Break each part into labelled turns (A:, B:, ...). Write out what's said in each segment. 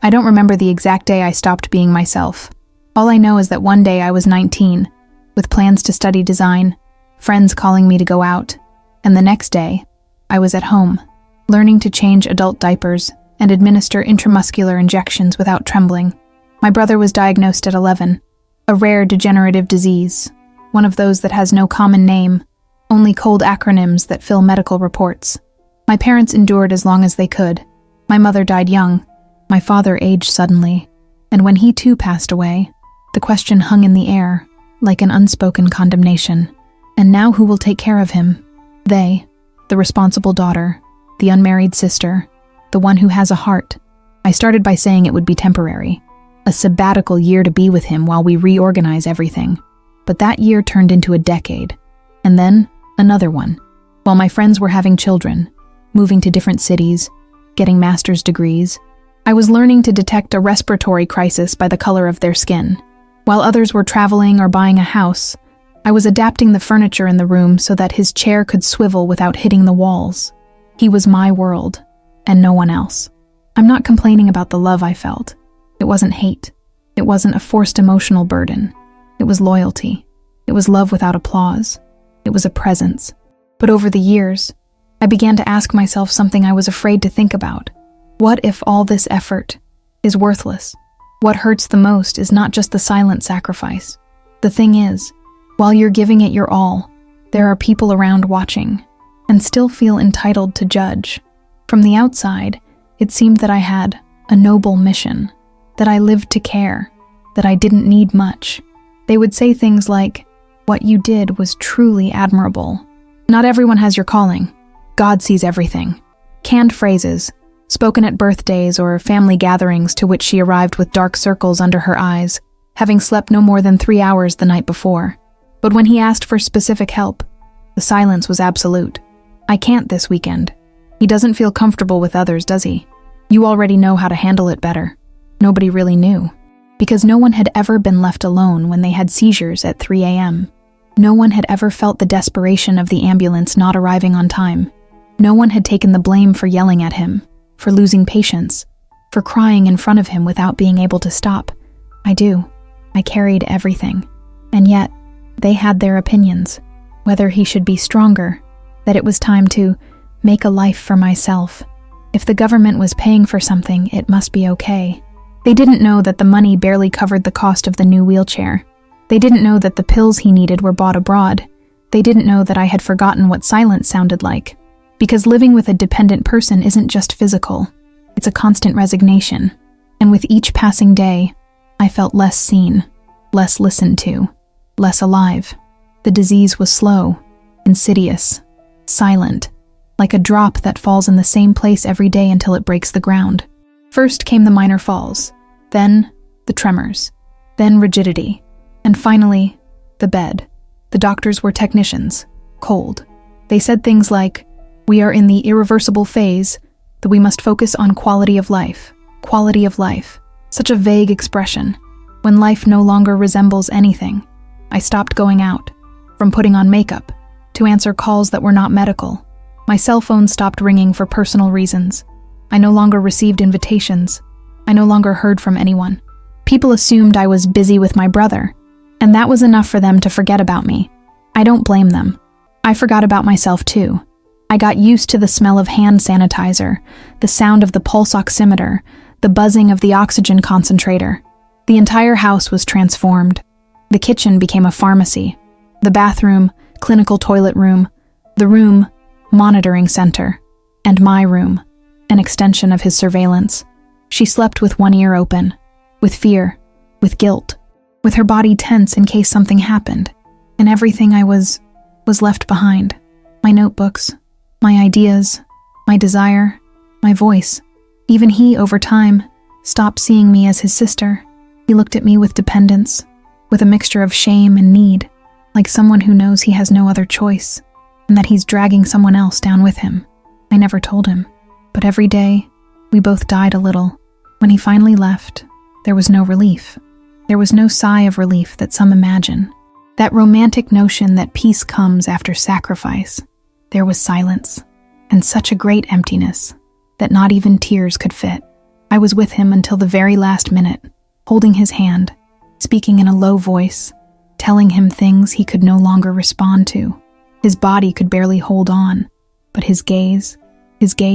A: I don't remember the exact day I stopped being myself. All I know is that one day I was 19, with plans to study design, friends calling me to go out, and the next day, I was at home, learning to change adult diapers and administer intramuscular injections without trembling. My brother was diagnosed at 11, a rare degenerative disease, one of those that has no common name, only cold acronyms that fill medical reports. My parents endured as long as they could. My mother died young. My father aged suddenly, and when he too passed away, the question hung in the air, like an unspoken condemnation. And now who will take care of him? They, the responsible daughter, the unmarried sister, the one who has a heart. I started by saying it would be temporary, a sabbatical year to be with him while we reorganize everything. But that year turned into a decade, and then another one. While my friends were having children, moving to different cities, getting master's degrees, I was learning to detect a respiratory crisis by the color of their skin. While others were traveling or buying a house, I was adapting the furniture in the room so that his chair could swivel without hitting the walls. He was my world, and no one else. I'm not complaining about the love I felt. It wasn't hate. It wasn't a forced emotional burden. It was loyalty. It was love without applause. It was a presence. But over the years, I began to ask myself something I was afraid to think about. What if all this effort is worthless? What hurts the most is not just the silent sacrifice. The thing is, while you're giving it your all, there are people around watching, and still feel entitled to judge. From the outside, it seemed that I had a noble mission, that I lived to care, that I didn't need much. They would say things like, "What you did was truly admirable. Not everyone has your calling. God sees everything." Canned phrases, spoken at birthdays or family gatherings to which she arrived with dark circles under her eyes, having slept no more than 3 hours the night before. But when he asked for specific help, the silence was absolute. "I can't this weekend." He doesn't feel comfortable with others, does he? You already know how to handle it better. Nobody really knew, because no one had ever been left alone when they had seizures at 3 a.m. No one had ever felt the desperation of the ambulance not arriving on time. No one had taken the blame for yelling at him, for losing patience, for crying in front of him without being able to stop. I carried everything. And yet, they had their opinions, whether he should be stronger, that it was time to make a life for myself. If the government was paying for something, it must be okay. They didn't know that the money barely covered the cost of the new wheelchair. They didn't know that the pills he needed were bought abroad. They didn't know that I had forgotten what silence sounded like. Because living with a dependent person isn't just physical, it's a constant resignation. And with each passing day, I felt less seen, less listened to, less alive. The disease was slow, insidious, silent, like a drop that falls in the same place every day until it breaks the ground. First came the minor falls, then the tremors, then rigidity, and finally, the bed. The doctors were technicians, cold. They said things like, "We are in the irreversible phase, that we must focus on quality of life." Quality of life. Such a vague expression. When life no longer resembles anything, I stopped going out, from putting on makeup, to answer calls that were not medical. My cell phone stopped ringing for personal reasons. I no longer received invitations. I no longer heard from anyone. People assumed I was busy with my brother, and that was enough for them to forget about me. I don't blame them. I forgot about myself too. I got used to the smell of hand sanitizer, the sound of the pulse oximeter, the buzzing of the oxygen concentrator. The entire house was transformed. The kitchen became a pharmacy. The bathroom, clinical toilet room. The room, monitoring center. And my room, an extension of his surveillance. She slept with one ear open, with fear, with guilt, with her body tense in case something happened. And everything I was left behind. My notebooks, my ideas, my desire, my voice. Even he, over time, stopped seeing me as his sister. He looked at me with dependence, with a mixture of shame and need, like someone who knows he has no other choice, and that he's dragging someone else down with him. I never told him, but every day, we both died a little. When he finally left, there was no relief. There was no sigh of relief that some imagine. That romantic notion that peace comes after sacrifice. There was silence, and such a great emptiness that not even tears could fit. I was with him until the very last minute, holding his hand, speaking in a low voice, telling him things he could no longer respond to. His body could barely hold on, but his gaze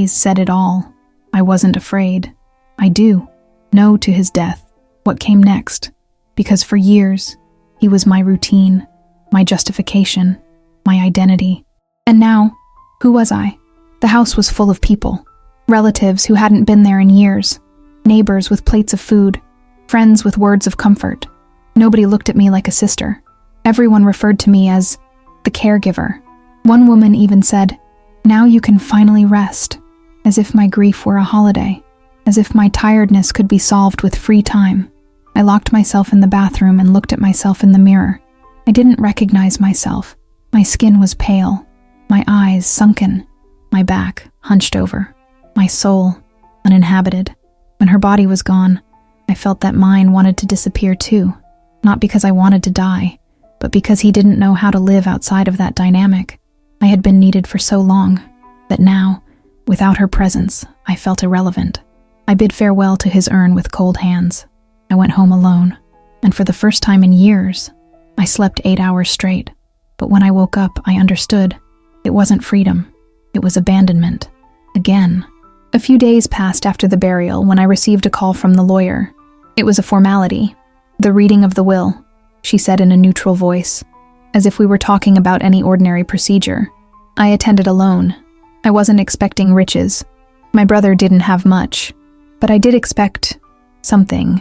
A: said it all. I wasn't afraid. I do know to his death what came next, because for years, he was my routine, my justification, my identity. And now, who was I? The house was full of people, relatives who hadn't been there in years, neighbors with plates of food, friends with words of comfort. Nobody looked at me like a sister. Everyone referred to me as the caregiver. One woman even said, "Now you can finally rest," as if my grief were a holiday, as if my tiredness could be solved with free time. I locked myself in the bathroom and looked at myself in the mirror. I didn't recognize myself. My skin was pale, my eyes sunken, my back hunched over, my soul uninhabited. When her body was gone, I felt that mine wanted to disappear too, not because I wanted to die, but because he didn't know how to live outside of that dynamic. I had been needed for so long that now, without her presence, I felt irrelevant. I bid farewell to his urn with cold hands. I went home alone, and for the first time in years, I slept 8 hours straight. But when I woke up, I understood. It wasn't freedom. It was abandonment. Again. A few days passed after the burial when I received a call from the lawyer. It was a formality. The reading of the will, she said in a neutral voice, as if we were talking about any ordinary procedure. I attended alone. I wasn't expecting riches. My brother didn't have much, but I did expect something.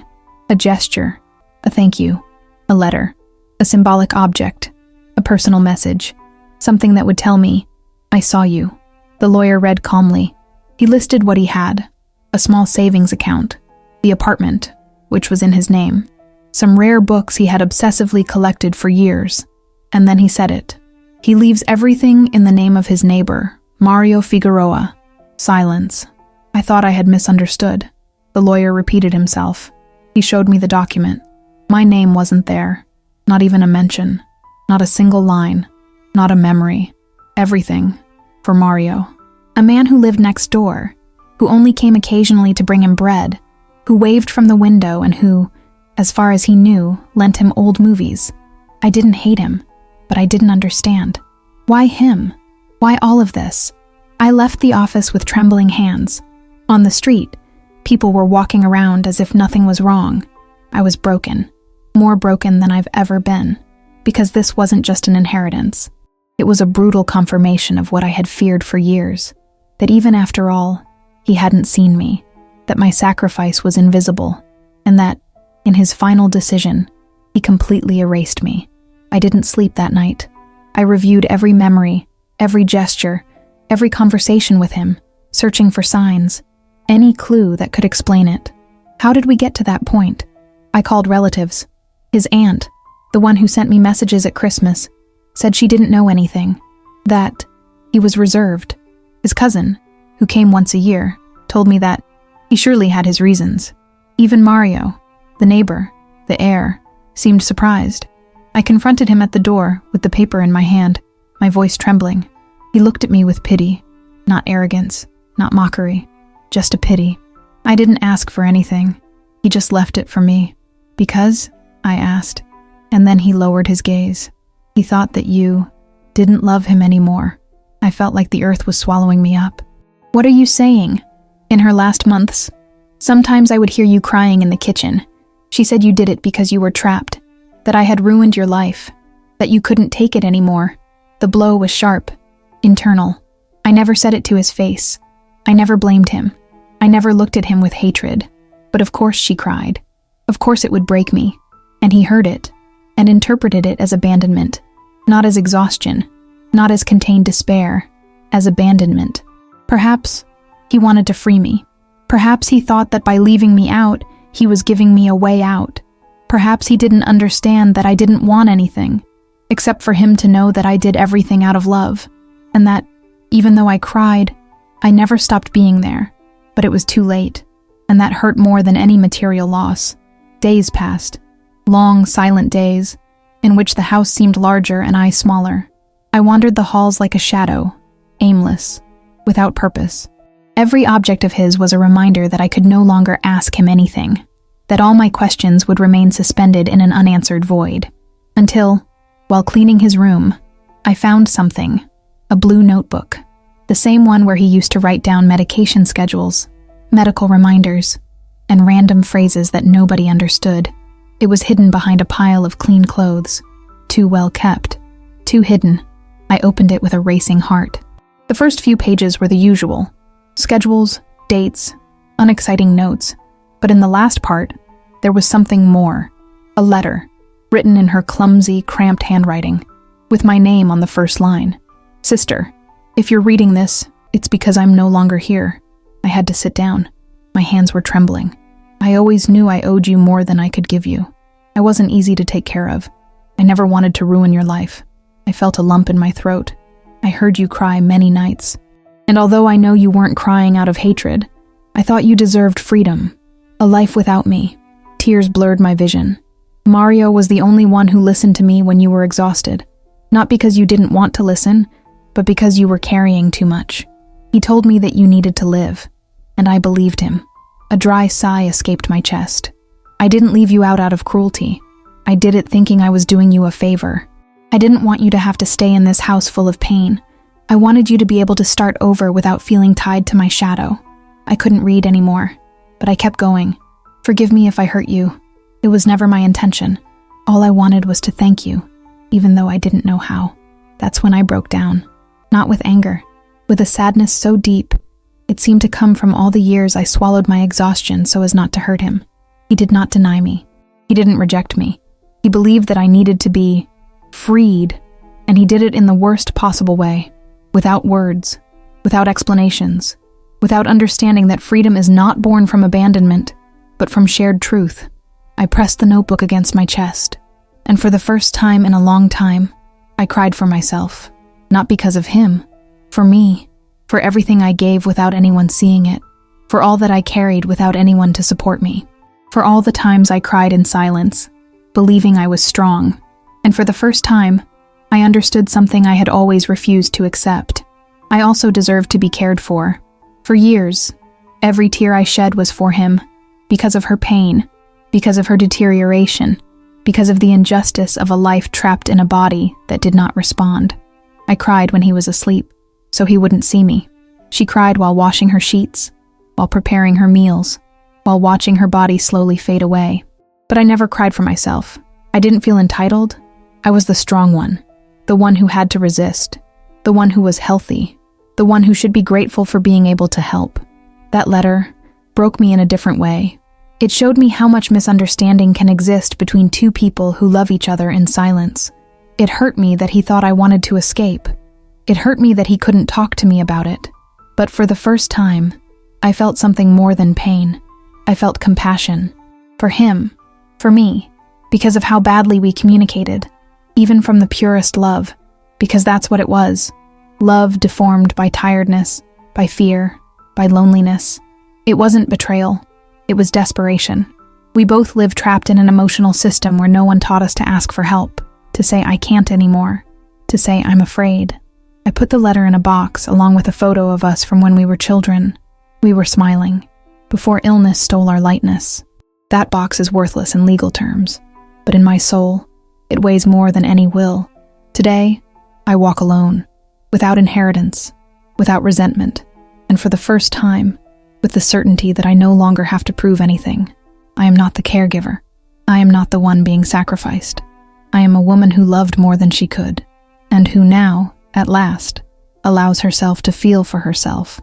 A: A gesture, a thank you, a letter, a symbolic object, a personal message, something that would tell me, "I saw you." The lawyer read calmly. He listed what he had: a small savings account, the apartment, which was in his name, some rare books he had obsessively collected for years, and then he said it. He leaves everything in the name of his neighbor, Mario Figueroa. Silence. I thought I had misunderstood. The lawyer repeated himself. He showed me the document. My name wasn't there. Not even a mention. Not a single line. Not a memory. Everything. For Mario. A man who lived next door. Who only came occasionally to bring him bread. Who waved from the window and who, as far as he knew, lent him old movies. I didn't hate him, but I didn't understand. Why him? Why all of this? I left the office with trembling hands. On the street, people were walking around as if nothing was wrong. I was broken. More broken than I've ever been. Because this wasn't just an inheritance. It was a brutal confirmation of what I had feared for years. That even after all, he hadn't seen me. That my sacrifice was invisible. And that, in his final decision, he completely erased me. I didn't sleep that night. I reviewed every memory, every gesture, every conversation with him, searching for signs. Any clue that could explain it. How did we get to that point? I called relatives. His aunt, the one who sent me messages at Christmas, said she didn't know anything. That he was reserved. His cousin, who came once a year, told me that he surely had his reasons. Even Mario, the neighbor, the heir, seemed surprised. I confronted him at the door with the paper in my hand, my voice trembling. He looked at me with pity, not arrogance, not mockery. Just a pity. I didn't ask for anything. He just left it for me. Because? I asked. And then he lowered his gaze. He thought that you didn't love him anymore. I felt like the earth was swallowing me up. What are you saying? In her last months, sometimes I would hear you crying in the kitchen. She said you did it because you were trapped. That I had ruined your life. That you couldn't take it anymore. The blow was sharp. Internal. I never said it to his face. I never blamed him. I never looked at him with hatred. But of course she cried. Of course it would break me. And he heard it, and interpreted it as abandonment. Not as exhaustion. Not as contained despair. As abandonment. Perhaps he wanted to free me. Perhaps he thought that by leaving me out, he was giving me a way out. Perhaps he didn't understand that I didn't want anything, except for him to know that I did everything out of love. And that, even though I cried, I never stopped being there, but it was too late, and that hurt more than any material loss. Days passed, long, silent days, in which the house seemed larger and I smaller. I wandered the halls like a shadow, aimless, without purpose. Every object of his was a reminder that I could no longer ask him anything, that all my questions would remain suspended in an unanswered void. Until, while cleaning his room, I found something, a blue notebook, the same one where he used to write down medication schedules, medical reminders, and random phrases that nobody understood. It was hidden behind a pile of clean clothes, too well kept, too hidden. I opened it with a racing heart. The first few pages were the usual, schedules, dates, unexciting notes, but in the last part, there was something more, a letter, written in her clumsy, cramped handwriting, with my name on the first line. Sister, if you're reading this, it's because I'm no longer here. I had to sit down. My hands were trembling. I always knew I owed you more than I could give you. I wasn't easy to take care of. I never wanted to ruin your life. I felt a lump in my throat. I heard you cry many nights. And although I know you weren't crying out of hatred, I thought you deserved freedom, a life without me. Tears blurred my vision. Mario was the only one who listened to me when you were exhausted. Not because you didn't want to listen, but because you were carrying too much. He told me that you needed to live, and I believed him. A dry sigh escaped my chest. I didn't leave you out of cruelty. I did it thinking I was doing you a favor. I didn't want you to have to stay in this house full of pain. I wanted you to be able to start over without feeling tied to my shadow. I couldn't read anymore, but I kept going. Forgive me if I hurt you. It was never my intention. All I wanted was to thank you, even though I didn't know how. That's when I broke down. Not with anger, with a sadness so deep, it seemed to come from all the years I swallowed my exhaustion so as not to hurt him. He did not deny me. He didn't reject me. He believed that I needed to be freed, and he did it in the worst possible way, without words, without explanations, without understanding that freedom is not born from abandonment, but from shared truth. I pressed the notebook against my chest, and for the first time in a long time, I cried for myself, not because of him, for me, for everything I gave without anyone seeing it, for all that I carried without anyone to support me, for all the times I cried in silence, believing I was strong, and for the first time, I understood something I had always refused to accept. I also deserved to be cared for. For years, every tear I shed was for him, because of her pain, because of her deterioration, because of the injustice of a life trapped in a body that did not respond. I cried when he was asleep, so he wouldn't see me. She cried while washing her sheets, while preparing her meals, while watching her body slowly fade away. But I never cried for myself. I didn't feel entitled. I was the strong one, the one who had to resist, the one who was healthy, the one who should be grateful for being able to help. That letter broke me in a different way. It showed me how much misunderstanding can exist between two people who love each other in silence. It hurt me that he thought I wanted to escape. It hurt me that he couldn't talk to me about it. But for the first time, I felt something more than pain. I felt compassion. For him. For me. Because of how badly we communicated. Even from the purest love. Because that's what it was. Love deformed by tiredness, by fear, by loneliness. It wasn't betrayal. It was desperation. We both lived trapped in an emotional system where no one taught us to ask for help, to say I can't anymore, to say I'm afraid. I put the letter in a box along with a photo of us from when we were children. We were smiling, before illness stole our lightness. That box is worthless in legal terms, but in my soul, it weighs more than any will. Today, I walk alone, without inheritance, without resentment, and for the first time, with the certainty that I no longer have to prove anything. I am not the caregiver. I am not the one being sacrificed. I am a woman who loved more than she could, and who now, at last, allows herself to feel for herself,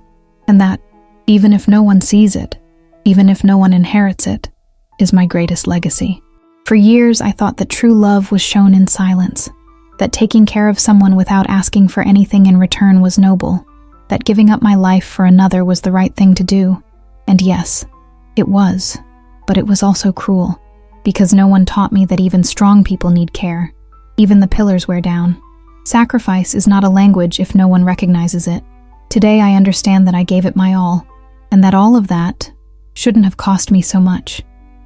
A: and that, even if no one sees it, even if no one inherits it, is my greatest legacy. For years, I thought that true love was shown in silence, that taking care of someone without asking for anything in return was noble, that giving up my life for another was the right thing to do. And yes, it was, but it was also cruel, because no one taught me that even strong people need care. Even the pillars wear down. Sacrifice is not a language if no one recognizes it. Today I understand that I gave it my all, and that all of that shouldn't have cost me so much.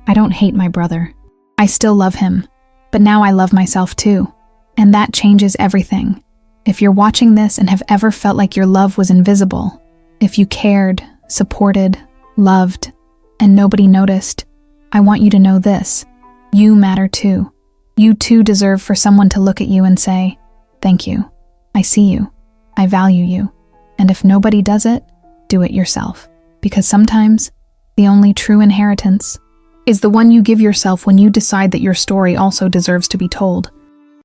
A: I don't hate my brother. I still love him, but now I love myself too, and that changes everything. If you're watching this and have ever felt like your love was invisible, if you cared, supported, loved, and nobody noticed, I want you to know this. You matter too. You too deserve for someone to look at you and say, "Thank you. I see you. I value you." And if nobody does it, do it yourself. Because sometimes, the only true inheritance is the one you give yourself when you decide that your story also deserves to be told.